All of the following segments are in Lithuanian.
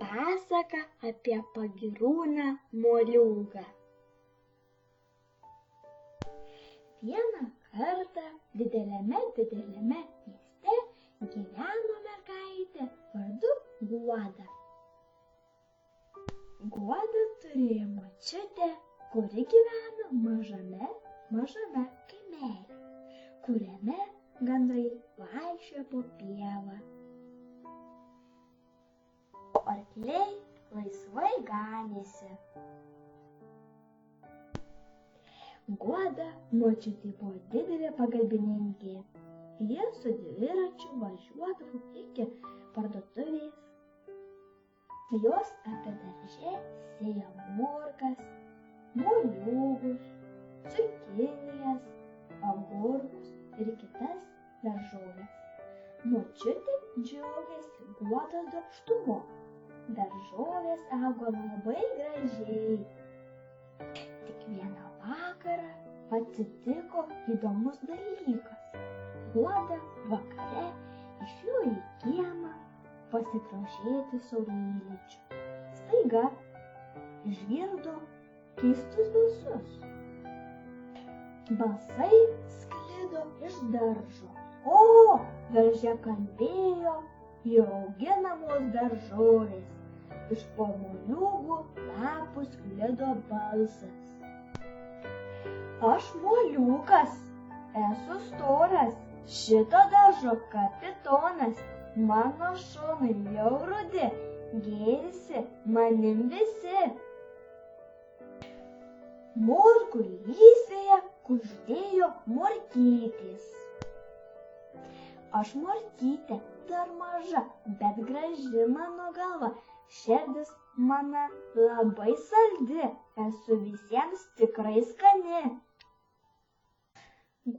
Pasaka apie pagyrūną moliūgą. Vieną kartą dideliame mieste gyveno mergaitė vardu Guoda. Guoda turėjo močiutę, kuri gyveno mažame kaimelyje, kuriame gandrai vaikščiojo po pievą. Arkliai laisvai ganėsi. Guoda močiutė buvo didelė pagalbininkė. Jie su dviračiu važiuodavo iki parduotuvės. Jos apie darže sėjo morkas, moliūgus, cukinijas, agurkus ir kitas daržoves. Močiutė džiaugėsi Guodos darbštumu. Daržovės augo labai gražiai. Tik vieną vakarą atsitiko įdomus dalykas. Guoda vakare išėjo į kiemą pasigrožėti saulėlydžiu. Staiga išgirdo keistus balsus. Balsai sklido iš daržo. O, darže kalbėjo jau auginamos daržovės. Iš po moliūgų lapų sklido balsas. Aš moliūgas, esu storas, šito daržo kapitonas. Mano šonai jau rudi, gėrisi manim visi. Morkų lysvėje kuždėjo morkytės. Aš morkytė, dar maža, bet graži mano galva. Širdis mano labai saldi, esu visiems tikrai skani.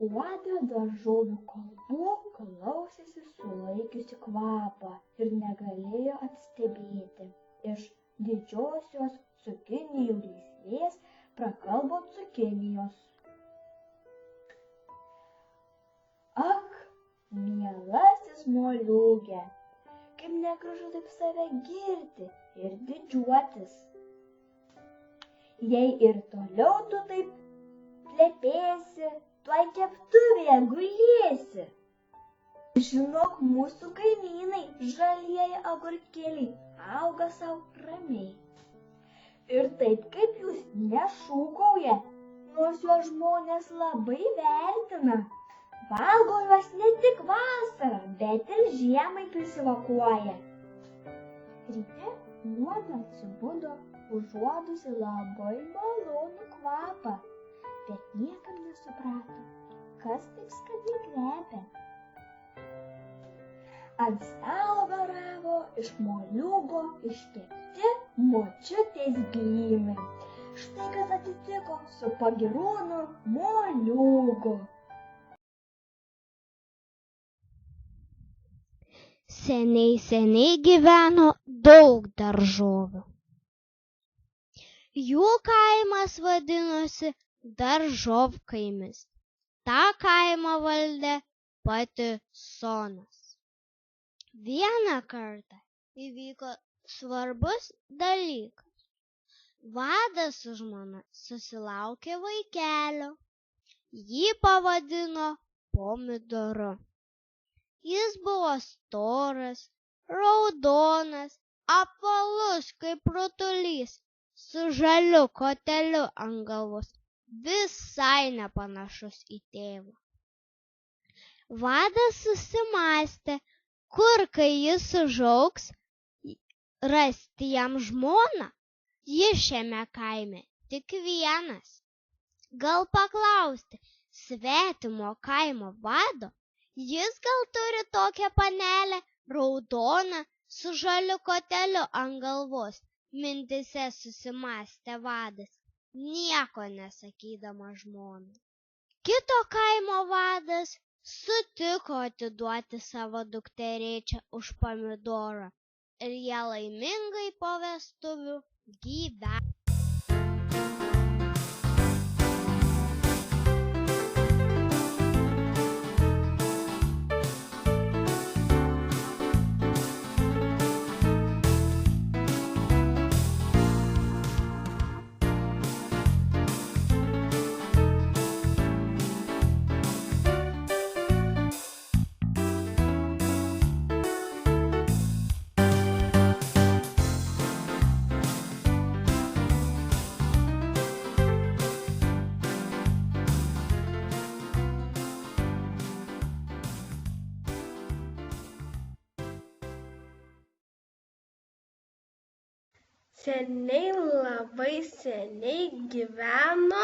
Guoda daržovių kalbų klausėsi sulaikiusi kvapą ir negalėjo atstebėti. Iš didžiosios cukinijų lysvės prakalbo cukinijos. Ak, mielasis moliūge, kaip negražu taip save girti ir didžiuotis. Jei ir toliau tu taip plepėsi, tuoj keptuvėje gulėsi. Žinok, mūsų kaimynai žalieji agurkėliai auga sau ramiai. Ir taip kaip jūs nešūkauja, nors juos žmonės labai vertina. Valgo juos ne tik vasarą, bet ir žiemai prisivakuoja. Ryte Guoda atsibudo, užuodusi labai malonų kvapą, bet niekam nesuprato, kas taip skaniai kvepia. Ant stalo garavo iš moliūgo iškepti močiutės gimė. Štai kas atsitiko su pagyrūnu moliūgu. Seniai, seniai gyveno daug daržovių. Jų kaimas vadinosi Daržovkaimis. Ta kaimą valdė pati Sonas. Vieną kartą įvyko svarbus dalykas. Vadas su žmona susilaukė vaikelio. Jį pavadino Pomidoru. Jis buvo storas, raudonas, apvalus kaip rutulys, su žaliu koteliu ant galvos, visai nepanašus į tėvą. Vadas susimąstė, kur kai jis užaugs, rasti jam žmoną. Jis šiame kaime tik vienas. Gal paklausti svetimo kaimo vado, jis gal turi tokią panelę, raudoną, su žaliu koteliu ant galvos, mintyse susimąstė vadas, nieko nesakydamas žmonai. Kito kaimo vadas sutiko atiduoti savo dukterėčią už Pomidorą ir jie laimingai po vestuvių gyveno. Seniai, labai seniai gyveno,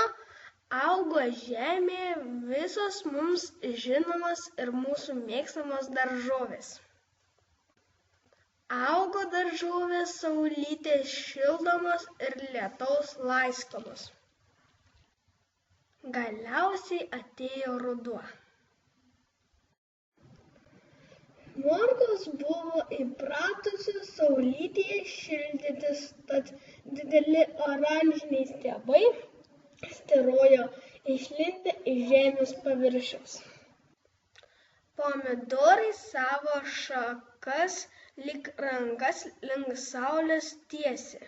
augo žemėje visos mums žinomos ir mūsų mėgstamos daržovės. Augo daržovės saulytės šildomos ir lietaus laistomos. Galiausiai atėjo ruduo. Morkos buvo įpratusios saulytėje šildytis, tad dideli oranžiniai stiebai styrojo išlindę iš žemės paviršiaus. Pomidorai savo šakas lyg rankas link saulės tiesė.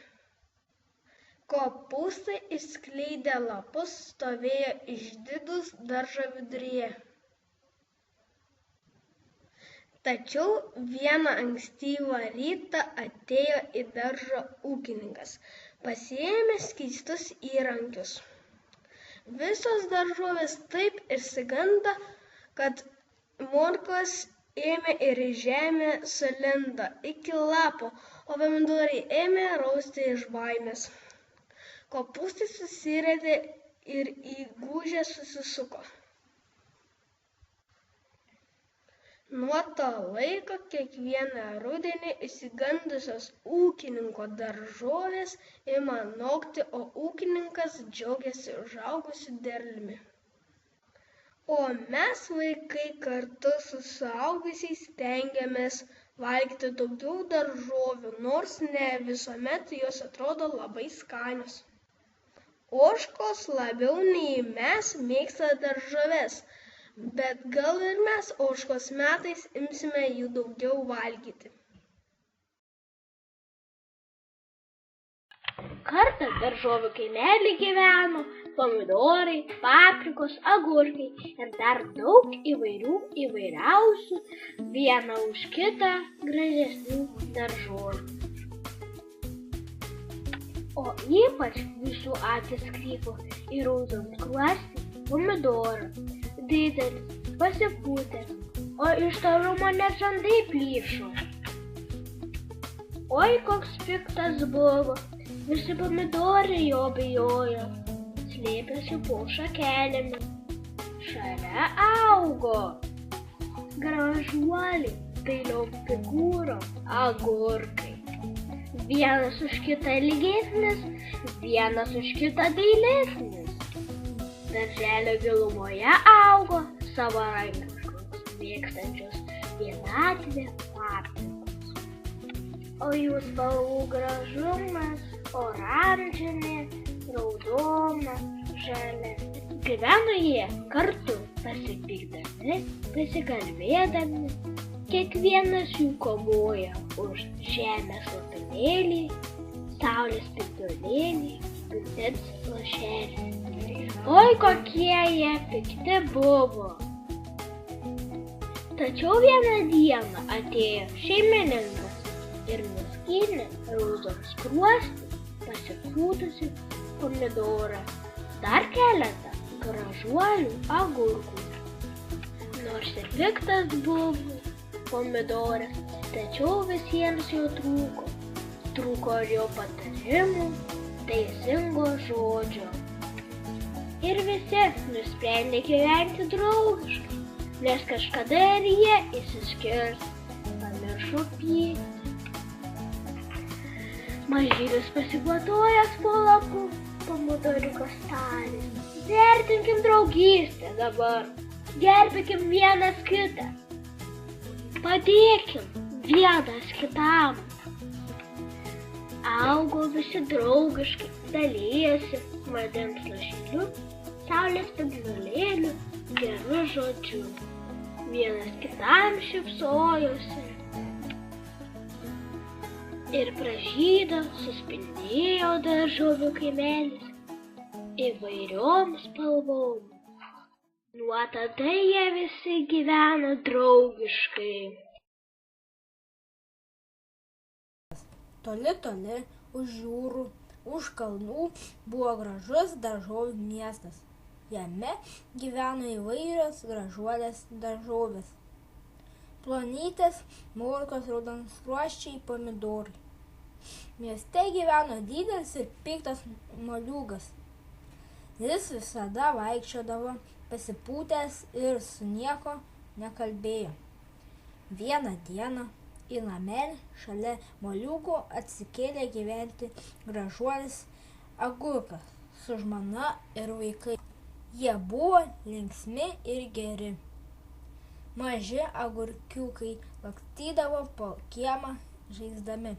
Kopūstai išskleidę lapus stovėjo išdidūs daržo viduryje. Tačiau vieną ankstyvą rytą atėjo į daržą ūkininkas, pasiėmęs keistus įrankius. Visos daržovės taip išsigando, kad morkos ėmė ir į žemę sulindo iki lapo, o pomidorai ėmė rausti iš baimės. Kopūstai susirietė ir įgūžę susisuko. Nuo to laiko kiekvieną rudenį išsigandusios ūkininko daržovės ima nokti, o ūkininkas džiaugiasi užaugusiu derliumi. O mes, vaikai, kartu su suaugusiais stengiamės valgyti daugiau daržovių, nors ne visuomet jos atrodo labai skanios. Ožkos labiau nei mes mėgsta daržoves, bet gal ir mes ožkos metais imsime jų daugiau valgyti. Kartą daržovių kaimely gyveno pomidorai, paprikos, agurkai ir dar daug įvairiausių vieną už kitą gražesnių daržovių. O ypač visų akys krypo į raudonskruostį pomidorą. Didelis, pasipūtęs, o iš tarumo net žandai plyšo. Oi, koks piktas buvo, visi pomidorai jo bijojo, slėpėsi po šakelėmis. Šalia augo gražuoliai, dailiom figūrom agurkai. Vienas už kitą ilgesnis, vienas už kitą dailesnis. Darželio gilumoje augo savarankiškus, mėgstančius vienatvę aplinkus. O jų spalvų gražumas oranžinė, raudona, žalia. Gyveno jie kartu, pasipykdami, pasikalbėdami. Kiekvienas jų kovoja už žemės lopinėlį, saulės spindulėlį, vandens lašelį. Oi, kokie jie pikti buvo! Tačiau vieną dieną atėjo šeimininkas ir nuskynė raudon skruostį pasikūtusi pomidorą, dar keletą gražuolių agurkų. Nors ir piktas buvo pomidoras, tačiau visiems jo trūko. Trūko ir jo patarimų, teisingo žodžio. Ir visi nusprendė gyventi draugiškai, nes kažkada ir jie išsiskirs, pamiršo pykti. Mažylis pasikvatojęs po lapu, pomidoriukas tarė: vertinkim draugystę dabar, gelbėkim vienas kitą, padėkim vienas kitam. Augo visi draugiškai, dalijasi vandens lašeliu, saulės spindulėliu, geru žodžiu. Vienas kitam šypsojosi ir pražydo, suspindėjo daržovių kaimelis įvairiom spalvom. Nuo tada jie visi gyveno draugiškai. Toli, toli, už jūrų, už kalnų buvo gražus daržovių miestas. Jame gyveno įvairios gražuolės daržovės. Plonytės, morkos, raudonskruosčiai, pomidorai. Mieste gyveno didelis ir piktas moliūgas. Jis visada vaikščiodavo pasipūtęs ir su nieko nekalbėjo. Vieną dieną į namelį šalia moliūgo atsikėlė gyventi gražuolis agurkas su žmona ir vaikai. Jie buvo linksmi ir geri. Maži agurkiukai lakstydavo po kiemą žaisdami.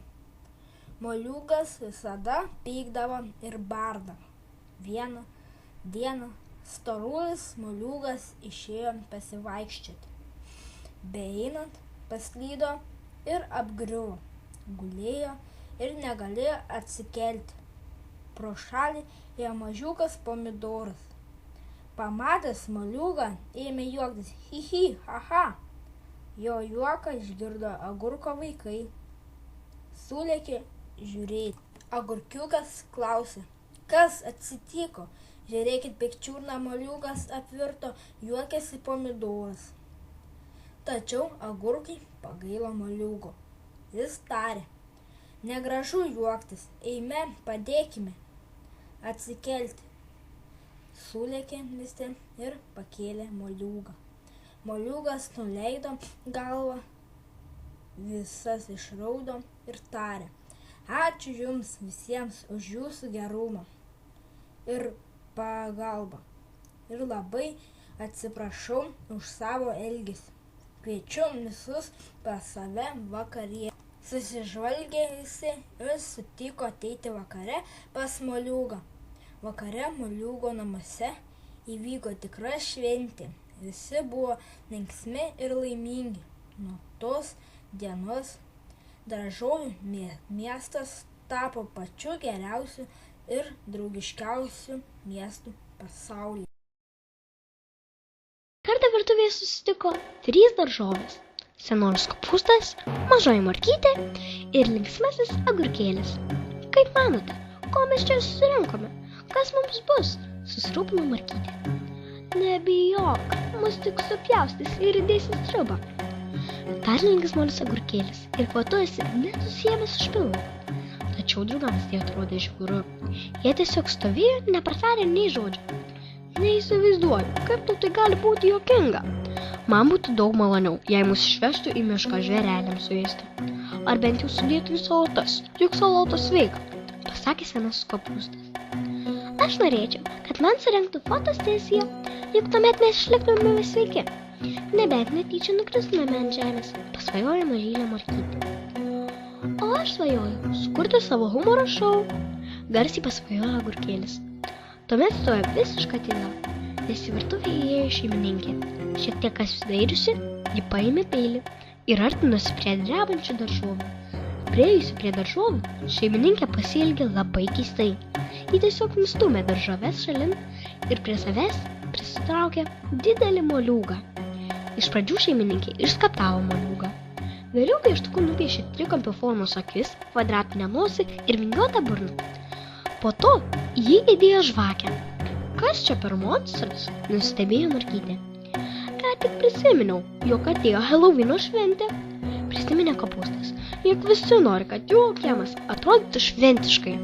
Moliūgas visada pykdavo ir bardavo. Vieną dieną storulis moliūgas išėjo pasivaikščioti. Beeinant paslydo ir apgriuvo. Gulėjo ir negalėjo atsikelti. Pro šalį ėjo mažiukas pomidoras. Pamatęs moliūgą, ėmė juoktis: hi, haha. Jo juoką išgirdo agurko vaikai. Sulėkė žiūrėti. Agurkiukas klausė: kas atsitiko? Žiūrėkit, pikčiurna, moliūgas apvirto, juokėsi pomidoras. Tačiau agurkai pagailo moliūgo. Jis tarė: negražu juoktis, eime, padėkime atsikelti. Sulėkė visi ir pakėlė moliūgą. Moliūgas nuleido galvą, visas išraudo ir tarė: ačiū jums visiems už jūsų gerumą ir pagalbą. Ir labai atsiprašau už savo elgesį. Kviečiu visus pas save vakarienei. Susižvalgė visi ir sutiko ateiti vakare pas moliūgą. Vakare moliūgo namuose įvyko tikra šventė. Visi buvo linksmi ir laimingi. Nuo tos dienos daržovių miestas tapo pačiu geriausiu ir draugiškiausiu miestu pasaulyje. Kartą virtuvėje susitiko 3 daržovės: senolis kopūstas, mažoji morkytė ir linksmasis agurkėlis. Kaip manote, ko mes čia susirinkome? Kas mums bus? Susirūpino morkytė. Nebijok, mus tik supjaustys ir įdėsi sriubą. Tarė linksmolis agurkėlis ir kvatojosi net susiėmęs už pilvo. Tačiau draugams tai atrodė žiauru. Jie tiesiog stovėjo, nepratarė nei žodžio. Neįsivaizduoju, kaip tai gali būti juokinga, Man būtų daug maloniau, jei mus išvežtų į mišką žvėreliams suėsti. Ar bent jau sudėtų į salotas, juk salotos sveika, pasakė senasis kopūstas. Aš norėčiau, kad man surengtų fotosesiją, juk tuomet mes išliktume sveiki. Nebent netyčia nukristumėme ant žemės, pasvajojo mažylė Morkytė. O aš svajoju sukurti savo humoro šou, garsiai pasvajojo Agurkėlis. Tuomet stojo visiška tyla, nes į virtuvę įėjo šeimininkė. Šiek tiek pasidairiusi, ji paėmė peilį ir artinosi prie drebančių daržovių. Priėjusi prie daržovių, šeimininkė pasielgė labai keistai. Ji tiesiog nustūmė daržoves šalin ir prie savęs prisitraukė didelį moliūgą. Iš pradžių šeimininkė išskaptavo moliūgą. Vėliau pieštuku nupiešė trikampio formos akis, kvadratinę nosį ir vingiuotą burną. Po to ji įdėjo žvakę. Kas čia per monstras? Nustebėjo Morkytė. Ką tik prisiminiau, jog atėjo Helovino šventė. Prisiminė kopūstas, juk visi nori, kad jų kiemas atrodytų šventiškai.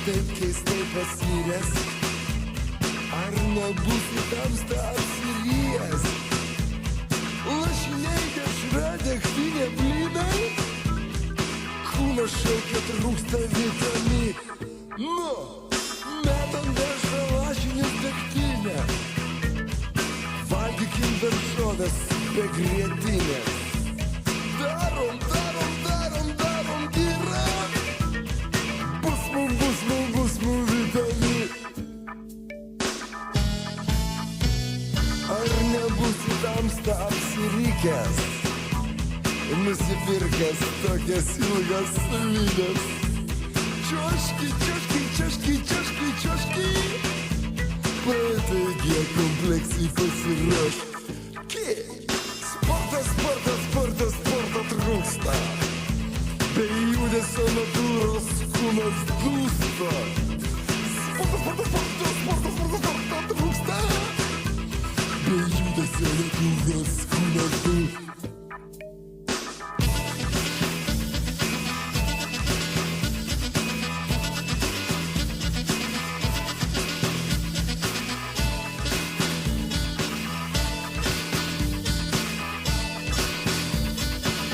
taip keistai pasiręs, ar nebūsi tamsta apsirijęs? Lašiniai dešra, degtinė blynai, kūno šaukia trūksta vitaminų. Metam dešrą lašinius degtinę, valgykim daržoves be grietinės. Darom gyrą, bus mum vitamin. Ar nebūsi tamsta apsirikęs, nusipirkęs tokias ilgas slidės? Čioški, pateikė kompleksai pasiruošk. Sporto trūksta, be judesio natūros kūnas dūsta. Sporto trūksta, be judesio Senatūros kūnas du.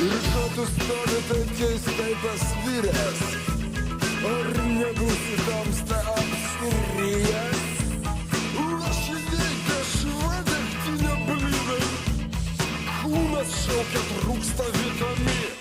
Ir ko tu stovi taip keistai pasviręs? Ar nebūsi tamsta apskurijęs? Lašiniai dešva degtinė blynai. Kūnas šaukia, trūksta vitaminų.